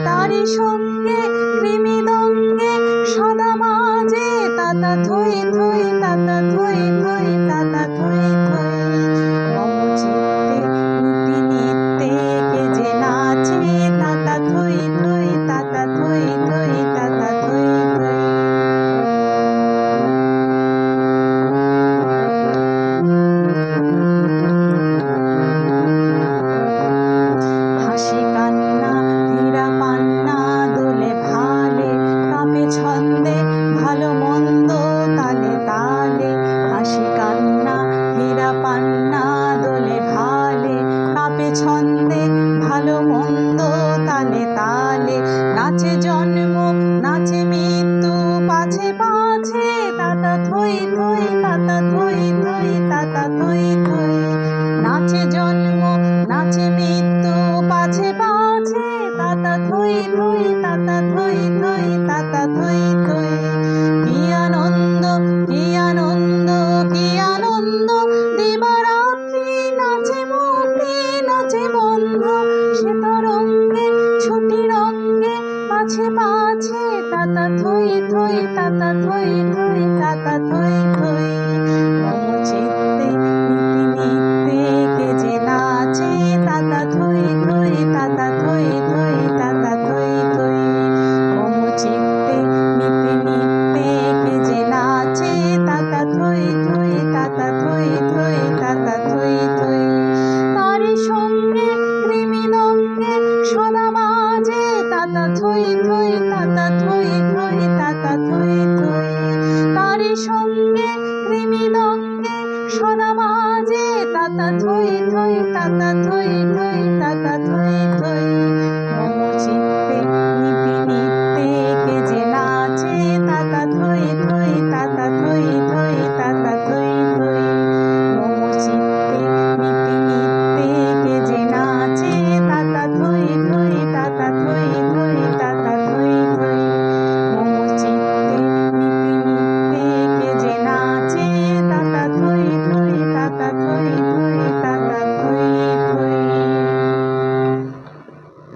তারি সঙ্গে কৃমিদঙ্গে সদা মাঝে তাতা থই থই তাতা থই থই তাতা থই থই। মম চিত্তে নিতি নিত্যে কে যে নাচে তাতা থই থই তাতা থই থই তাতা থই থই। হাসি কান্না হীরা পান্না দোলে ভালে কাঁপে ছন্দে ভালো মন্দ তালে তালে। হাসি কান্না হীরা পান্না দোলে ভালে কাঁপে ছন্দে ভালো মন্দ তালে তালে। নাচে জন্ম নাচে মৃত্যু পাছে পাছে তাতা থই থই তাতা থই থই তাতা থই থই। নাচে জন্ম নাচে মৃত্যু পাছে পাছে তাতা থই থই তাতা থই থই তাতা থই থই। কি আনন্দ কি আনন্দ কি আনন্দ দিবারাত্রি নাচে মূর্তি নাচে বন্ধ সে তরঙ্গে ছুটি রঙ্গে পাছে পাছে তাতা থই থই তাতা থই থই তাতা থই থই। মম চিত্তে নিতি নিত্যে কে যে নাচে তাতা থই থই তাতা থই থই তাতা থই থই। মম চিত্তে নিতি নিত্যে কে যে নাচে তাতা থই থই তাতা থই থই তাতা থই থই। তারি সঙ্গে কৃমিদঙ্গে সদা মাঝে তাতা থই থই তাতা থই থই তাতা থই থই। তারি সঙ্গে কৃমিদঙ্গে সদা মাঝে তাতা থই থই তাতা থই থই তাতা থই থই।